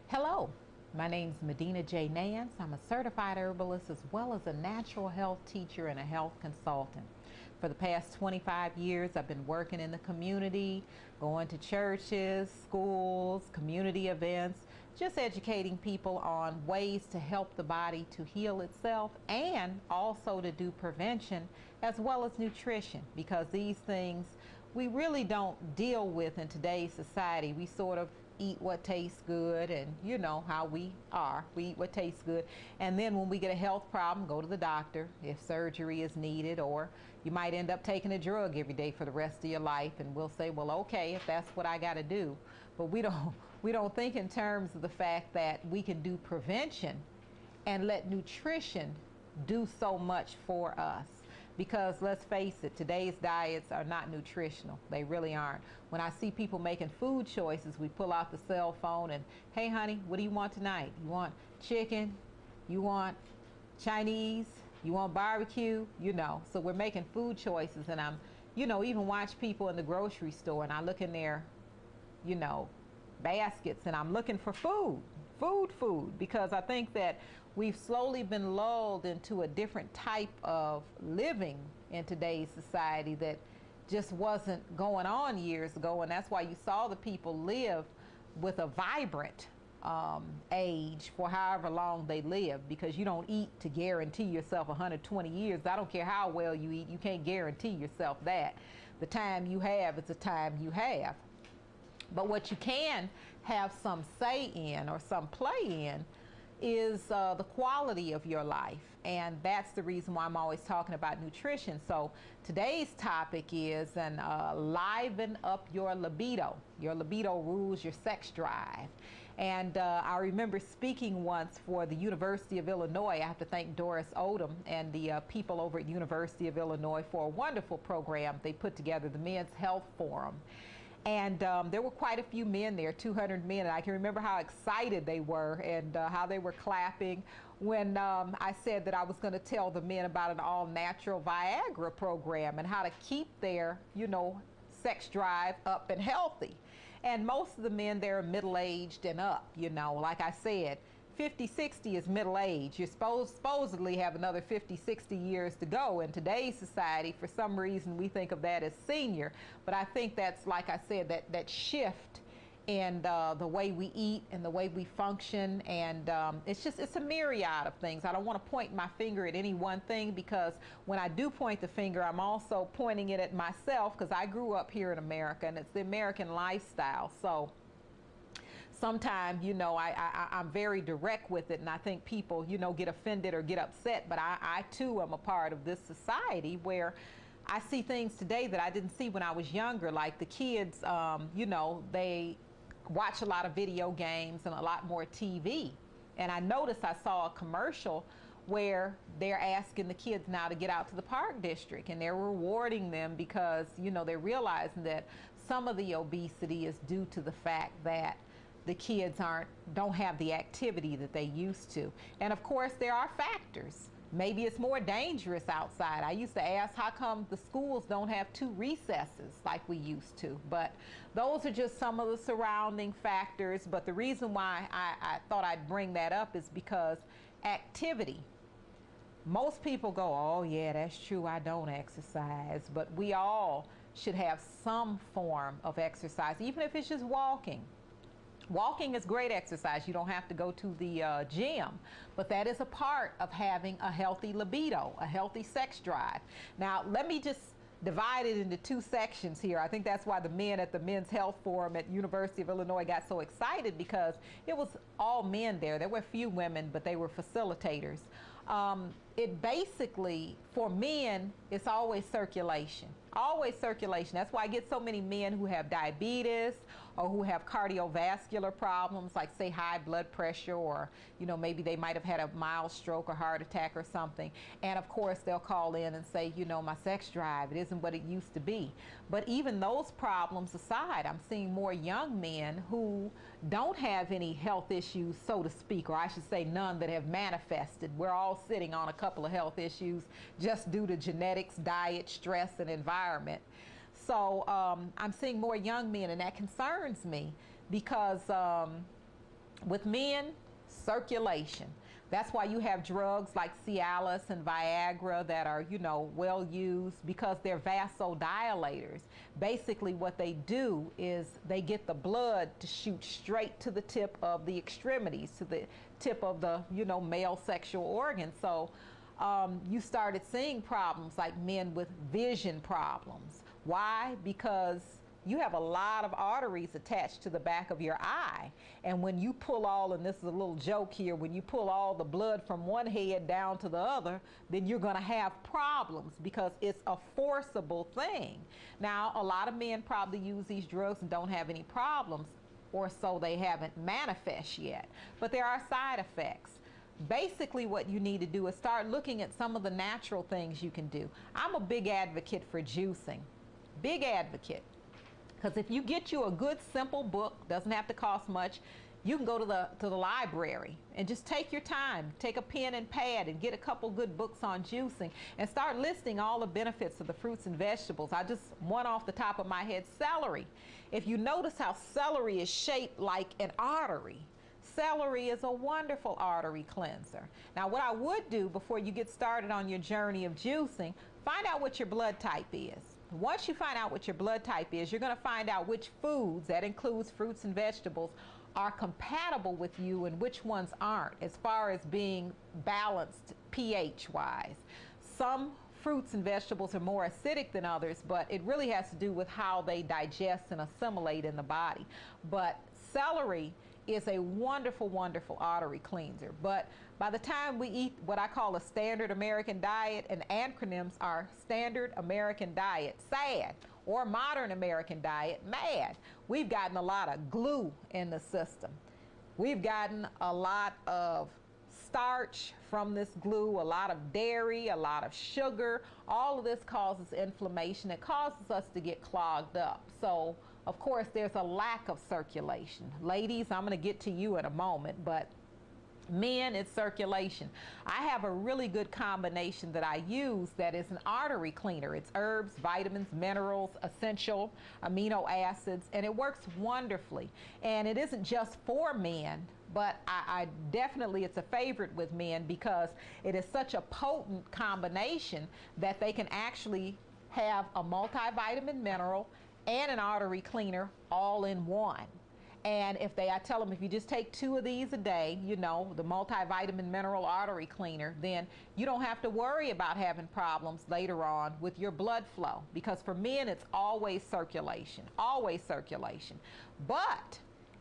Hello, my name is Medina Nance. I'm a certified herbalist as well as a natural health teacher and a health consultant. For the past 25 years, I've been working in the community, going to churches, schools, community events, just educating people on ways to help the body to heal itself and also to do prevention as well as nutrition, because these things we really don't deal with in today's society. We sort of eat what tastes good, and you know how we are. We eat what tastes good, and then when we get a health problem, go to the doctor if surgery is needed, or you might end up taking a drug every day for the rest of your life, and we'll say, well, okay, if that's what I got to do. But we don't think in terms of the fact that we can do prevention and let nutrition do so much for us. Because let's face it, today's diets are not nutritional. They really aren't. When I see people making food choices, we pull out the cell phone and, hey honey, what do you want tonight? You want chicken? You want Chinese? You want barbecue? So we're making food choices, and I'm, even watch people in the grocery store, and I look in their, baskets, and I'm looking for food, because I think that we've slowly been lulled into a different type of living in today's society that just wasn't going on years ago, and that's why you saw the people live with a vibrant age for however long they live, because you don't eat to guarantee yourself 120 years. I don't care how well you eat, you can't guarantee yourself that. The time you have is the time you have. But what you can have some say in or some play in is the quality of your life. And that's the reason why I'm always talking about nutrition. So today's topic is liven up your libido. Your libido rules your sex drive. And I remember speaking once for the University of Illinois. I have to thank Doris Odom and the people over at University of Illinois for a wonderful program they put together, the Men's Health Forum. And there were quite a few men there, 200 men, and I can remember how excited they were and how they were clapping when I said that I was going to tell the men about an all-natural Viagra program and how to keep their, sex drive up and healthy. And most of the men there are middle-aged and up, like I said. 50, 60 is middle age. You supposedly have another 50, 60 years to go. In today's society, for some reason, we think of that as senior. But I think that's, like I said, that shift in the way we eat and the way we function. And it's a myriad of things. I don't want to point my finger at any one thing, because when I do point the finger, I'm also pointing it at myself, because I grew up here in America, and it's the American lifestyle. So sometimes, I'm very direct with it, and I think people, get offended or get upset. But I too am a part of this society where I see things today that I didn't see when I was younger. Like the kids, they watch a lot of video games and a lot more TV. And I saw a commercial where they're asking the kids now to get out to the park district, and they're rewarding them because, they're realizing that some of the obesity is due to the fact that the kids don't have the activity that they used to. And of course, there are factors. Maybe it's more dangerous outside. I used to ask, how come the schools don't have 2 recesses like we used to? But those are just some of the surrounding factors. But the reason why I thought I'd bring that up is because activity. Most people go, oh yeah, that's true, I don't exercise. But we all should have some form of exercise, even if it's just walking. Walking is great exercise. You don't have to go to the gym, but that is a part of having a healthy libido, a healthy sex drive. Now, let me just divide it into 2 sections here. I think that's why the men at the Men's Health Forum at University of Illinois got so excited, because it was all men there. There were a few women, but they were facilitators. It basically, for men, it's always circulation. Always circulation. That's why I get so many men who have diabetes or who have cardiovascular problems, like say high blood pressure, or maybe they might have had a mild stroke or heart attack or something. And of course they'll call in and say, my sex drive, it isn't what it used to be. But even those problems aside, I'm seeing more young men who don't have any health issues, so to speak, or I should say none that have manifested. We're all sitting on a couple of health issues just due to genetics, diet, stress, and environment. So I'm seeing more young men, and that concerns me, because With men, circulation. That's why you have drugs like Cialis and Viagra that are, well used, because they're vasodilators. Basically, what they do is they get the blood to shoot straight to the tip of the extremities, to the tip of the, male sexual organ. So you started seeing problems like men with vision problems. Why? Because you have a lot of arteries attached to the back of your eye. And when you pull and this is a little joke here, when you pull all the blood from one head down to the other, then you're going to have problems because it's a forcible thing. Now, a lot of men probably use these drugs and don't have any problems, or so they haven't manifest yet. But there are side effects. Basically, what you need to do is start looking at some of the natural things you can do. I'm a big advocate for juicing. Big advocate. Because if you get you a good, simple book, doesn't have to cost much, you can go to the library and just take your time, take a pen and pad and get a couple good books on juicing and start listing all the benefits of the fruits and vegetables. I just, one off the top of my head, celery. If you notice how celery is shaped like an artery, celery is a wonderful artery cleanser. Now, what I would do before you get started on your journey of juicing, find out what your blood type is. Once you find out what your blood type is, you're going to find out which foods, that includes fruits and vegetables, are compatible with you and which ones aren't, as far as being balanced pH-wise. Some fruits and vegetables are more acidic than others, but it really has to do with how they digest and assimilate in the body. But celery is a wonderful, wonderful artery cleanser. But by the time we eat what I call a standard American diet, and acronyms are Standard American Diet, SAD, or Modern American Diet, MAD, we've gotten a lot of glue in the system. We've gotten a lot of starch from this glue, a lot of dairy, a lot of sugar. All of this causes inflammation. It causes us to get clogged up. So, of course, there's a lack of circulation. Ladies, I'm going to get to you in a moment, but men, it's circulation. I have a really good combination that I use that is an artery cleaner. It's herbs, vitamins, minerals, essential amino acids, and it works wonderfully. And it isn't just for men, but I definitely, it's a favorite with men because it is such a potent combination that they can actually have a multivitamin, mineral, and an artery cleaner all in one. And I tell them, if you just take 2 of these a day, the multivitamin, mineral, artery cleaner, then you don't have to worry about having problems later on with your blood flow. Because for men, it's always circulation, always circulation. But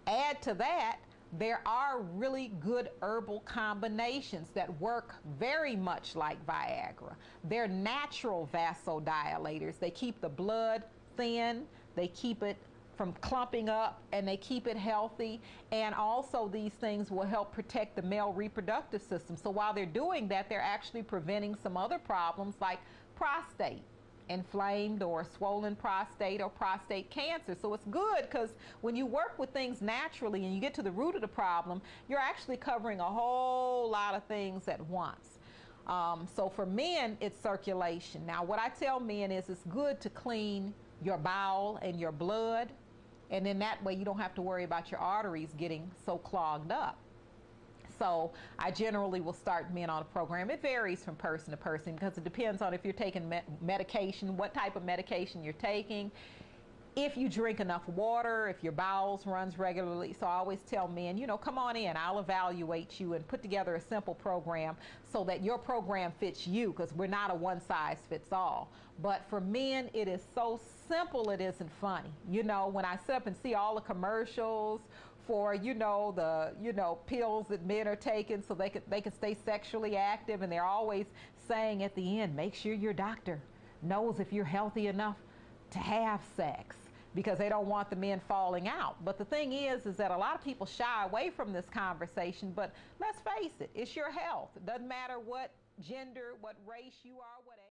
add to that, there are really good herbal combinations that work very much like Viagra. They're natural vasodilators. They keep the blood thin, they keep it from clumping up, and they keep it healthy. And also these things will help protect the male reproductive system. So while they're doing that, they're actually preventing some other problems like prostate, inflamed or swollen prostate, or prostate cancer. So it's good because when you work with things naturally and you get to the root of the problem, you're actually covering a whole lot of things at once. So for men, it's circulation. Now, what I tell men is it's good to clean your bowel and your blood, and then that way you don't have to worry about your arteries getting so clogged up. So I generally will start men on a program. It varies from person to person because it depends on if you're taking medication, what type of medication you're taking, if you drink enough water, if your bowels runs regularly. So I always tell men, come on in, I'll evaluate you and put together a simple program so that your program fits you, because we're not a one-size-fits-all. But for men, it is so simple it isn't funny. When I sit up and see all the commercials for, the pills that men are taking so they can stay sexually active, and they're always saying at the end, make sure your doctor knows if you're healthy enough to have sex, because they don't want the men falling out. But the thing is that a lot of people shy away from this conversation, but let's face it, it's your health. It doesn't matter what gender, what race you are, whatever.